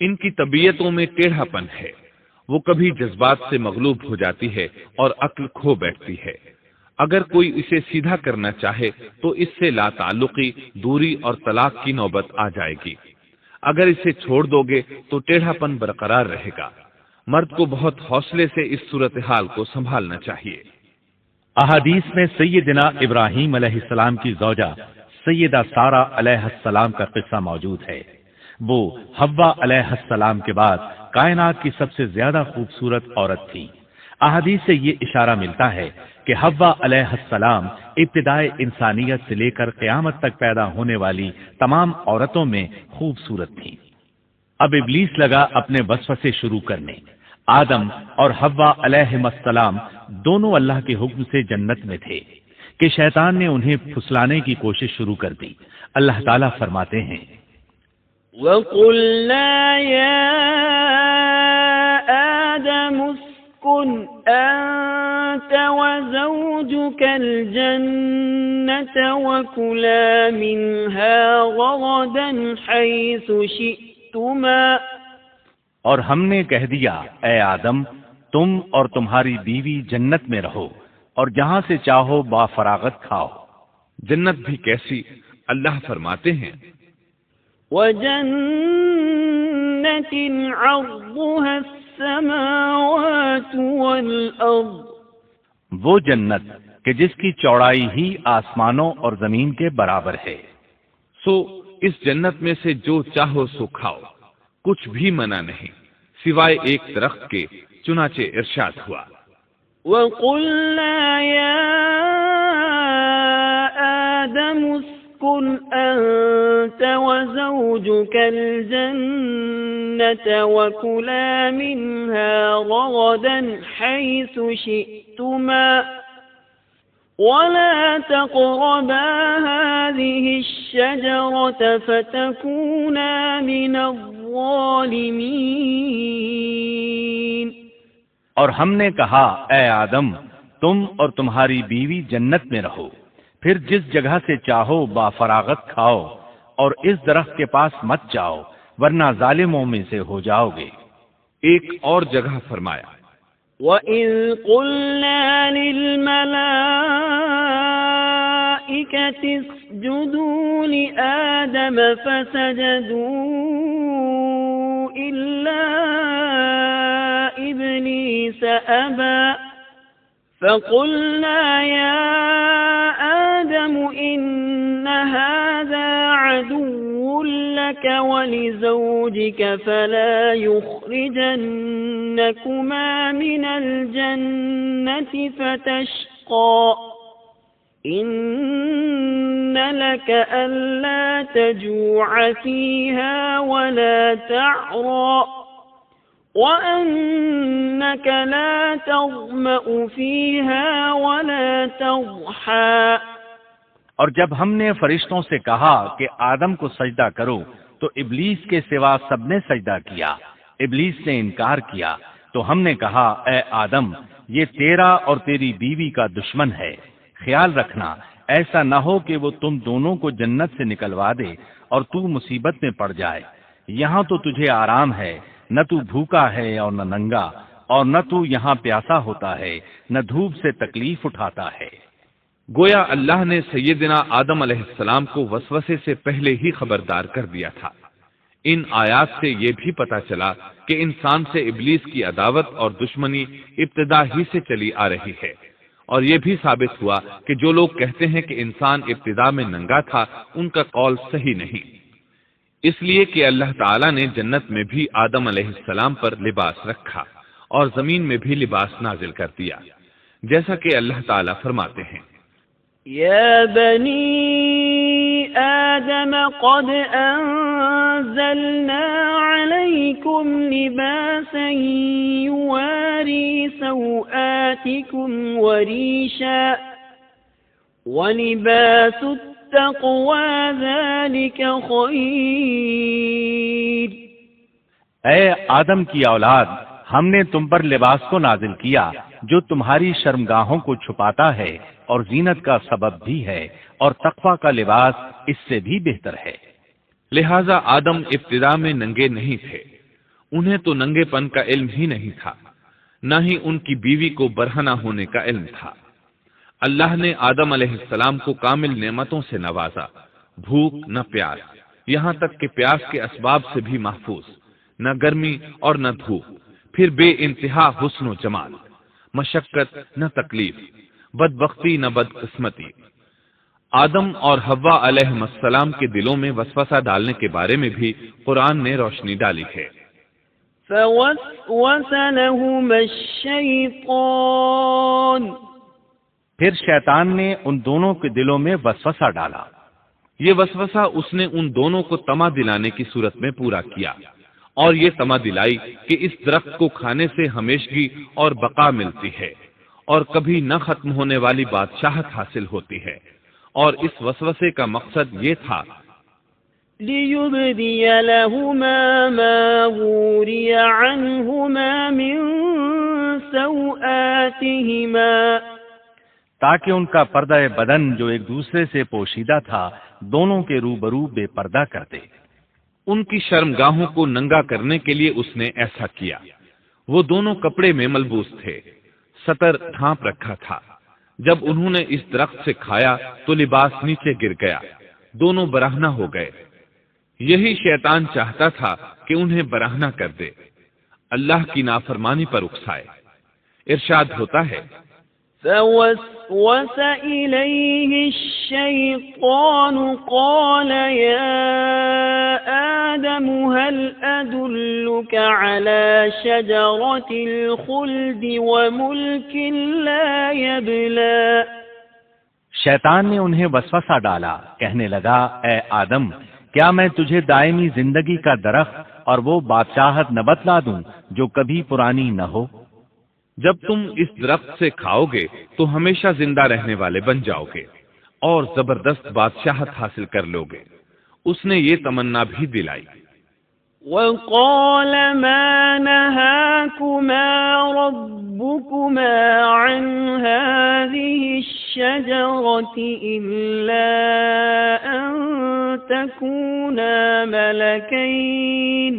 ان کی طبیعتوں میں ٹیڑھا پن ہے، وہ کبھی جذبات سے مغلوب ہو جاتی ہے اور عقل کھو بیٹھتی ہے. اگر کوئی اسے سیدھا کرنا چاہے تو اس سے لا تعلقی، دوری اور طلاق کی نوبت آ جائے گی. اگر اسے چھوڑ دو گے تو ٹیڑھا پن برقرار رہے گا. مرد کو بہت حوصلے سے اس صورتحال کو سنبھالنا چاہیے. احادیث میں سیدنا ابراہیم علیہ السلام کی زوجہ سیدہ سارہ علیہ السلام کا قصہ موجود ہے. وہ حوا علیہ السلام کے بعد کائنات کی سب سے زیادہ خوبصورت عورت تھی. احادیث سے یہ اشارہ ملتا ہے کہ حوا علیہ السلام ابتدائے انسانیت سے لے کر قیامت تک پیدا ہونے والی تمام عورتوں میں خوبصورت تھیں. اب ابلیس لگا اپنے وسوسے شروع کرنے. آدم اور حوا علیہ السلام دونوں اللہ کے حکم سے جنت میں تھے کہ شیطان نے انہیں پھسلانے کی کوشش شروع کر دی. اللہ تعالیٰ فرماتے ہیں، وَقُلْنَا يَا آدَمُ اسْكُنْ أَنْتَ وَزَوْجُكَ الْجَنَّةَ وَكُلَا مِنْهَا رَغَدًا حَيْثُ شِئْتُمَا. اور ہم نے کہہ دیا، اے آدم، تم اور تمہاری بیوی جنت میں رہو اور جہاں سے چاہو با فراغت کھاؤ. جنت بھی کیسی؟ اللہ فرماتے ہیں، وَجَنَّةٍ عَرْضُهَا السَّمَاوَاتُ وَالْأَرْضُ. وہ جنت کہ جس کی چوڑائی ہی آسمانوں اور زمین کے برابر ہے. سو اس جنت میں سے جو چاہو سو کھاؤ، کچھ بھی منع نہیں سوائے ایک درخت کے، چنانچہ ارشاد ہوا وَقُلْنَا يَا آدَمُ اسْكُنْ أَنْتَ وَزَوْجُكَ الْجَنَّةَ وَكُلَا مِنْهَا رَغَدًا حَيْثُ شِئْتُمَا وَلَا تَقْرَبَا هَذِهِ الشَّجَرَةَ فَتَكُونَا مِنَ الظَّالِمِينَ۔ اور ہم نے کہا اے آدم تم اور تمہاری بیوی جنت میں رہو، پھر جس جگہ سے چاہو با فراغت کھاؤ، اور اس درخت کے پاس مت جاؤ ورنہ ظالموں میں سے ہو جاؤ گے۔ ایک اور جگہ فرمایا وَإِذْ قُلْنَا لِلْمَلَائِكَةِ اسْجُدُوا لِآدَمَ فَسَجَدُوا إِلَّا إِبْلِيسَ أَبَى فَقُلْنَا يَا آدَمُ إِنَّ هَذَا عَدُوٌّ لَكَ وَلِزَوْجِكَ فَلَا يُخْرِجَنَّكُمَا مِنَ الْجَنَّةِ فَتَشْقَى إِنَّ لَكَ أَلَّا تَجُوعَ فِيهَا وَلَا تَعْرَى وَأَنَّكَ لَا تَظْمَأُ فِيهَا وَلَا تَضْحَى۔ اور جب ہم نے فرشتوں سے کہا کہ آدم کو سجدہ کرو تو ابلیس کے سوا سب نے سجدہ کیا، ابلیس نے انکار کیا، تو ہم نے کہا اے آدم یہ تیرا اور تیری بیوی کا دشمن ہے، خیال رکھنا ایسا نہ ہو کہ وہ تم دونوں کو جنت سے نکلوا دے اور تو مصیبت میں پڑ جائے۔ یہاں تو تجھے آرام ہے، نہ تو بھوکا ہے اور نہ ننگا، اور نہ تو یہاں پیاسا ہوتا ہے، نہ دھوپ سے تکلیف اٹھاتا ہے۔ گویا اللہ نے سیدنا آدم علیہ السلام کو وسوسے سے پہلے ہی خبردار کر دیا تھا۔ ان آیات سے یہ بھی پتہ چلا کہ انسان سے ابلیس کی عداوت اور دشمنی ابتدا ہی سے چلی آ رہی ہے، اور یہ بھی ثابت ہوا کہ جو لوگ کہتے ہیں کہ انسان ابتدا میں ننگا تھا ان کا قول صحیح نہیں، اس لیے کہ اللہ تعالیٰ نے جنت میں بھی آدم علیہ السلام پر لباس رکھا اور زمین میں بھی لباس نازل کر دیا، جیسا کہ اللہ تعالیٰ فرماتے ہیں يا بني آدم قد أنزلنا عليكم لباسا يواري سوآتكم وريشا ولباس التقوى ذلك خير۔ اے آدم کی اولاد ہم نے تم پر لباس کو نازل کیا جو تمہاری شرمگاہوں کو چھپاتا ہے اور زینت کا سبب بھی ہے، اور تقوی کا لباس اس سے بھی بہتر ہے۔ لہذا آدم ابتدا میں ننگے نہیں تھے، انہیں تو ننگے پن کا علم ہی نہیں تھا، نہ ہی ان کی بیوی کو برہنہ ہونے کا علم تھا۔ اللہ نے آدم علیہ السلام کو کامل نعمتوں سے نوازا، بھوک نہ پیاس، یہاں تک کہ پیاس کے اسباب سے بھی محفوظ، نہ گرمی اور نہ دھوپ، پھر بے انتہا حسن و جمال، مشقت نہ تکلیف، بدبختی نہ بدقسمتی۔ آدم اور حوا علیہ السلام کے دلوں میں وسوسہ ڈالنے کے بارے میں بھی قرآن نے روشنی ڈالی ہے۔ فوسوس لهما الشیطان، پھر شیطان نے ان دونوں کے دلوں میں وسوسہ ڈالا۔ یہ وسوسہ اس نے ان دونوں کو طمع دلانے کی صورت میں پورا کیا، اور یہ طمع دلائی کہ اس درخت کو کھانے سے ہمیشگی اور بقا ملتی ہے اور کبھی نہ ختم ہونے والی بادشاہت حاصل ہوتی ہے، اور اس وسوسے کا مقصد یہ تھا لِيُبْدِيَ لَهُمَا مَا وُورِيَ عَنْهُمَا مِنْ سَوْآتِهِمَا، تاکہ ان کا پردہ بدن جو ایک دوسرے سے پوشیدہ تھا دونوں کے روبرو بے پردہ کر دے۔ ان کی شرمگاہوں کو ننگا کرنے کے لیے اس نے ایسا کیا۔ وہ دونوں کپڑے میں ملبوس تھے، ستر ڈھانپ رکھا تھا۔ جب انہوں نے اس درخت سے کھایا تو لباس نیچے گر گیا، دونوں برہنہ ہو گئے۔ یہی شیطان چاہتا تھا کہ انہیں برہنہ کر دے، اللہ کی نافرمانی پر اکسائے۔ ارشاد ہوتا ہے فوسوس إليه الشيطان قال يا آدم هل أدلك على شجرة الخلد وملك لا يبلى شیطان نے انہیں وسوسہ ڈالا، کہنے لگا اے آدم، کیا میں تجھے دائمی زندگی کا درخت اور وہ بادشاہت نہ بتلا دوں جو کبھی پرانی نہ ہو؟ جب تم اس درخت سے کھاؤ گے تو ہمیشہ زندہ رہنے والے بن جاؤ گے اور زبردست بادشاہت حاصل کر لو گے۔ اس نے یہ تمنا بھی دلائی۔ وقال ما نهاكما ربكما عن هذه الشجرة إلا أن تكونا ملكين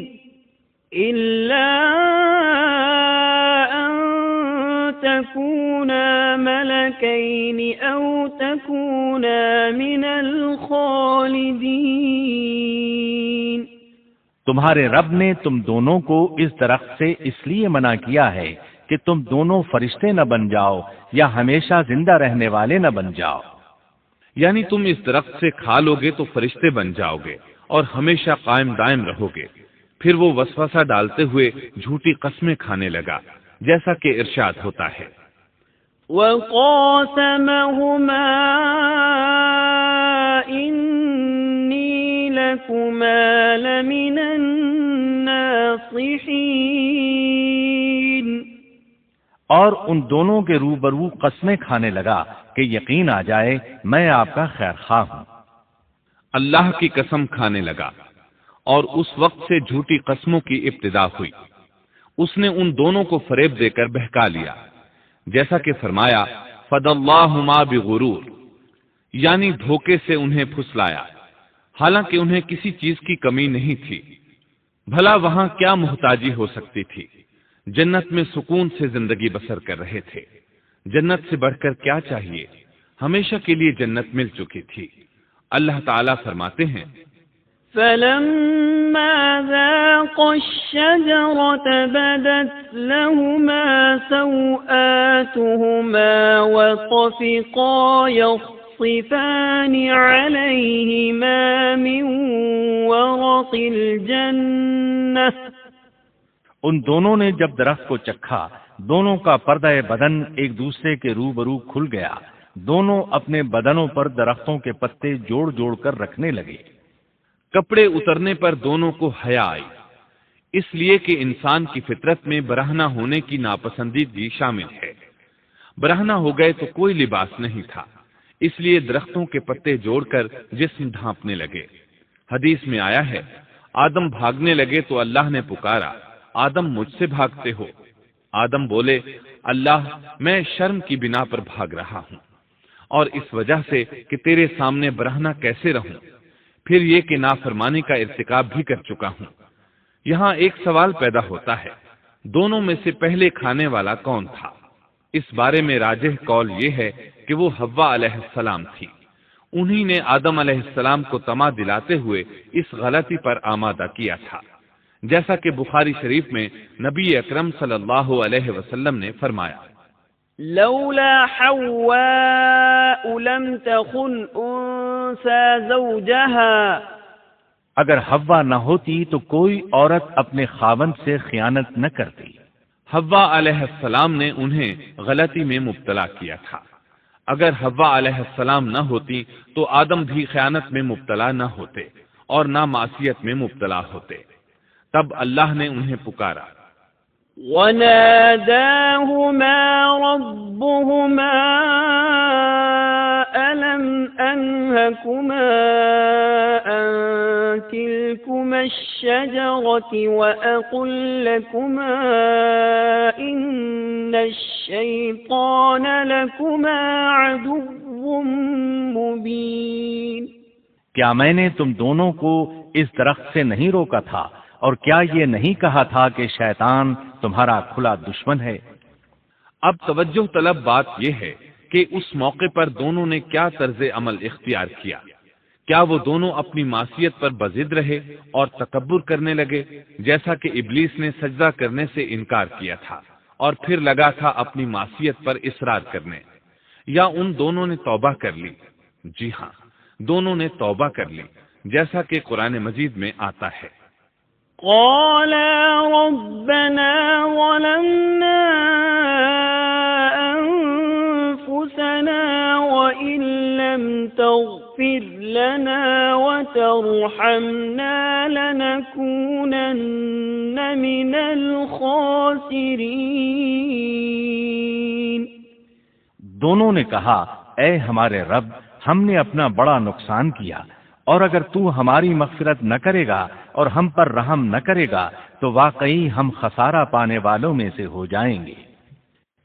أو تكونا من الخالدين تمہارے رب نے تم دونوں کو اس درخت سے اس لیے منع کیا ہے کہ تم دونوں فرشتے نہ بن جاؤ یا ہمیشہ زندہ رہنے والے نہ بن جاؤ۔ یعنی تم اس درخت سے کھا لو گے تو فرشتے بن جاؤ گے اور ہمیشہ قائم دائم رہو گے۔ پھر وہ وسوسہ ڈالتے ہوئے جھوٹی قسمیں کھانے لگا، جیسا کہ ارشاد ہوتا ہے وَقَاسَمَهُمَا إِنِّي لَكُمَا لَمِنَ النَّاصِحِينَ اور ان دونوں کے روبرو قسمیں کھانے لگا کہ یقین آ جائے میں آپ کا خیر خواہ ہوں۔ اللہ کی قسم کھانے لگا اور اس وقت سے جھوٹی قسموں کی ابتدا ہوئی۔ اس نے ان دونوں کو فریب دے کر بہکا لیا، جیسا کہ فرمایا فَدَلَّاهُمَا بِغُرُورٍ، یعنی دھوکے سے انہیں پھسلایا، حالانکہ انہیں کسی چیز کی کمی نہیں تھی۔ بھلا وہاں کیا محتاجی ہو سکتی تھی؟ جنت میں سکون سے زندگی بسر کر رہے تھے۔ جنت سے بڑھ کر کیا چاہیے؟ ہمیشہ کے لیے جنت مل چکی تھی۔ اللہ تعالیٰ فرماتے ہیں فَلَمَّا ذَاقَا الشَّجَرَةَ بَدَتْ لَهُمَا سَوْآتُهُمَا وَطَفِقَا يَخْصِفَانِ عَلَيْهِمَا مِنْ وَرَقِ الْجَنَّةِ ان دونوں نے جب درخت کو چکھا، دونوں کا پردہ بدن ایک دوسرے کے روبرو کھل گیا، دونوں اپنے بدنوں پر درختوں کے پتے جوڑ جوڑ کر رکھنے لگے۔ کپڑے اترنے پر دونوں کو حیا آئی، اس لیے کہ انسان کی فطرت میں برہنہ ہونے کی ناپسندیدگی شامل ہے۔ برہنہ ہو گئے تو کوئی لباس نہیں تھا، اس لیے درختوں کے پتے جوڑ کر جسم ڈھانپنے لگے۔ حدیث میں آیا ہے آدم بھاگنے لگے تو اللہ نے پکارا آدم مجھ سے بھاگتے ہو؟ آدم بولے اللہ میں شرم کی بنا پر بھاگ رہا ہوں، اور اس وجہ سے کہ تیرے سامنے برہنہ کیسے رہوں، پھر یہ کہ نافرمانی کا ارتکاب بھی کر چکا ہوں۔ یہاں ایک سوال پیدا ہوتا ہے، دونوں میں سے پہلے کھانے والا کون تھا؟ اس بارے میں راجح قول یہ ہے کہ وہ حوا علیہ السلام تھی۔ انہی نے آدم علیہ السلام کو طمع دلاتے ہوئے اس غلطی پر آمادہ کیا تھا، جیسا کہ بخاری شریف میں نبی اکرم صلی اللہ علیہ وسلم نے فرمایا لولا حواء لم تخن انثى زوجها اگر حوا نہ ہوتی تو کوئی عورت اپنے خاوند سے خیانت نہ کرتی۔ حوا علیہ السلام نے انہیں غلطی میں مبتلا کیا تھا۔ اگر حوا علیہ السلام نہ ہوتی تو آدم بھی خیانت میں مبتلا نہ ہوتے اور نہ معصیت میں مبتلا ہوتے۔ تب اللہ نے انہیں پکارا وَنَادَاهُمَا رَبُّهُمَا أَلَمْ أَنْهَكُمَا عَنْ تِلْكُمَا الشَّجَرَةِ وَأَقُلْ لَكُمَا إِنَّ الشَّيْطَانَ لَكُمَا عَدُوٌّ مُبِينٌ کیا میں نے تم دونوں کو اس درخت سے نہیں روکا تھا، اور کیا یہ نہیں کہا تھا کہ شیطان تمہارا کھلا دشمن ہے؟ اب توجہ طلب بات یہ ہے کہ اس موقع پر دونوں نے کیا طرز عمل اختیار کیا۔ کیا وہ دونوں اپنی معصیت پر بضد رہے اور تکبر کرنے لگے، جیسا کہ ابلیس نے سجدہ کرنے سے انکار کیا تھا اور پھر لگا تھا اپنی معصیت پر اصرار کرنے؟ یا ان دونوں نے توبہ کر لی؟ جی ہاں، دونوں نے توبہ کر لی، جیسا کہ قرآن مجید میں آتا ہے۔ قالا ربنا ظلمنا أنفسنا وإن لم تغفر لنا وترحمنا لنكونن من الخاسرين۔ دونوں نے کہا، اے ہمارے رب، ہم نے اپنا بڑا نقصان کیا، اور اگر تو ہماری مغفرت نہ کرے گا اور ہم پر رحم نہ کرے گا تو واقعی ہم خسارہ پانے والوں میں سے ہو جائیں گے۔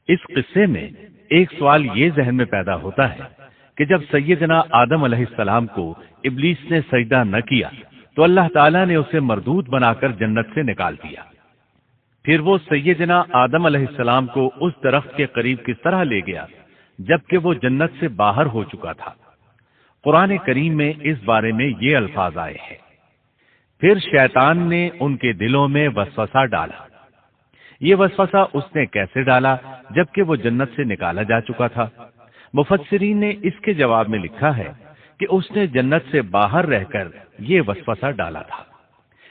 اس قصے میں ایک سوال یہ ذہن میں پیدا ہوتا ہے کہ جب سیدنا آدم علیہ السلام کو ابلیس نے سجدہ نہ کیا تو اللہ تعالیٰ نے اسے مردود بنا کر جنت سے نکال دیا۔ پھر وہ سیدنا آدم علیہ السلام کو اس درخت کے قریب کس طرح لے گیا جبکہ وہ جنت سے باہر ہو چکا تھا؟ قرآن کریم میں اس بارے میں یہ الفاظ آئے ہیں، پھر شیطان نے ان کے دلوں میں وسوسہ ڈالا۔ یہ وسوسہ اس نے کیسے ڈالا جبکہ وہ جنت سے نکالا جا چکا تھا؟ مفسرین نے اس کے جواب میں لکھا ہے کہ اس نے جنت سے باہر رہ کر یہ وسوسہ ڈالا تھا۔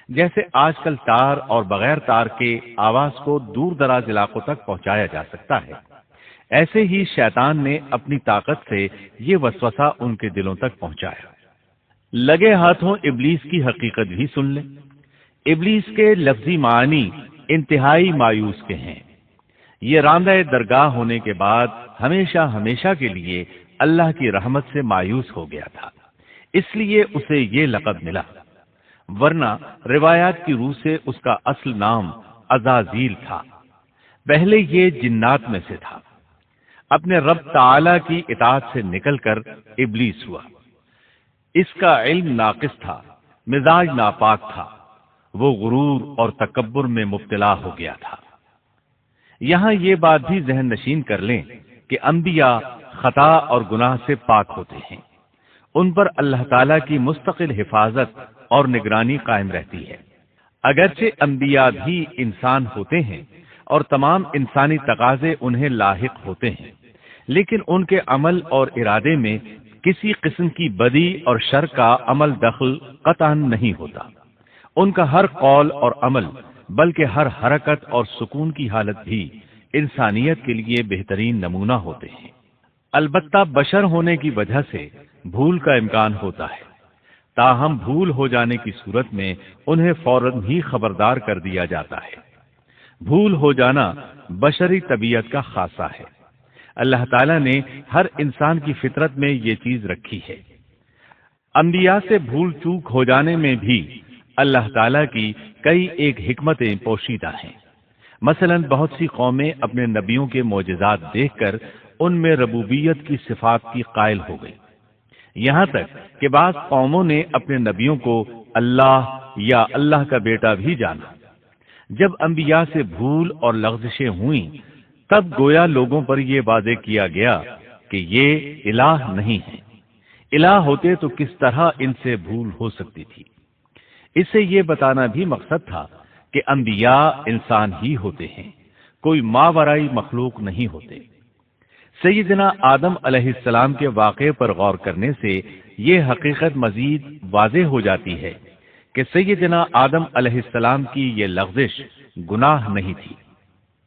جیسے آج کل تار اور بغیر تار کے آواز کو دور دراز علاقوں تک پہنچایا جا سکتا ہے، ایسے ہی شیطان نے اپنی طاقت سے یہ وسوسہ ان کے دلوں تک پہنچایا۔ لگے ہاتھوں ابلیس کی حقیقت بھی سن لیں۔ ابلیس کے لفظی معنی انتہائی مایوس کے ہیں۔ یہ راندہ درگاہ ہونے کے بعد ہمیشہ ہمیشہ کے لیے اللہ کی رحمت سے مایوس ہو گیا تھا، اس لیے اسے یہ لقب ملا، ورنہ روایات کی روح سے اس کا اصل نام عزازیل تھا۔ پہلے یہ جنات میں سے تھا، اپنے رب تعالی کی اطاعت سے نکل کر ابلیس ہوا۔ اس کا علم ناقص تھا، مزاج ناپاک تھا، وہ غرور اور تکبر میں مبتلا ہو گیا تھا۔ یہاں یہ بات بھی ذہن نشین کر لیں کہ انبیاء خطا اور گناہ سے پاک ہوتے ہیں، ان پر اللہ تعالیٰ کی مستقل حفاظت اور نگرانی قائم رہتی ہے۔ اگرچہ انبیاء بھی انسان ہوتے ہیں اور تمام انسانی تقاضے انہیں لاحق ہوتے ہیں، لیکن ان کے عمل اور ارادے میں کسی قسم کی بدی اور شر کا عمل دخل قطعاً نہیں ہوتا۔ ان کا ہر قول اور عمل بلکہ ہر حرکت اور سکون کی حالت بھی انسانیت کے لیے بہترین نمونہ ہوتے ہیں۔ البتہ بشر ہونے کی وجہ سے بھول کا امکان ہوتا ہے، تاہم بھول ہو جانے کی صورت میں انہیں فوراً ہی خبردار کر دیا جاتا ہے۔ بھول ہو جانا بشری طبیعت کا خاصہ ہے۔ اللہ تعالیٰ نے ہر انسان کی فطرت میں یہ چیز رکھی ہے۔ انبیاء سے بھول چوک ہو جانے میں بھی اللہ تعالیٰ کی کئی ایک حکمتیں پوشیدہ ہیں۔ مثلا بہت سی قومیں اپنے نبیوں کے معجزات دیکھ کر ان میں ربوبیت کی صفات کی قائل ہو گئی، یہاں تک کہ بعض قوموں نے اپنے نبیوں کو اللہ یا اللہ کا بیٹا بھی جانا۔ جب انبیاء سے بھول اور لغزشیں ہوئیں تب گویا لوگوں پر یہ واضح کیا گیا کہ یہ الہ نہیں ہے۔ الہ ہوتے تو کس طرح ان سے بھول ہو سکتی تھی؟ اس سے یہ بتانا بھی مقصد تھا کہ انبیاء انسان ہی ہوتے ہیں، کوئی ماورائی مخلوق نہیں ہوتے۔ سیدنا آدم علیہ السلام کے واقعے پر غور کرنے سے یہ حقیقت مزید واضح ہو جاتی ہے کہ سیدنا آدم علیہ السلام کی یہ لغزش گناہ نہیں تھی۔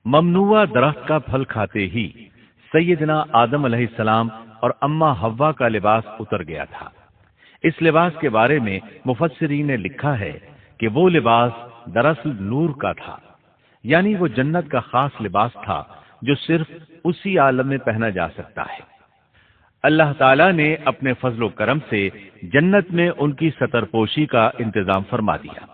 ممنوع درخت کا پھل کھاتے ہی سیدنا آدم علیہ السلام اور اماں حوا کا لباس اتر گیا تھا۔ اس لباس کے بارے میں مفسرین نے لکھا ہے کہ وہ لباس دراصل نور کا تھا، یعنی وہ جنت کا خاص لباس تھا جو صرف اسی عالم میں پہنا جا سکتا ہے۔ اللہ تعالیٰ نے اپنے فضل و کرم سے جنت میں ان کی ستر پوشی کا انتظام فرما دیا۔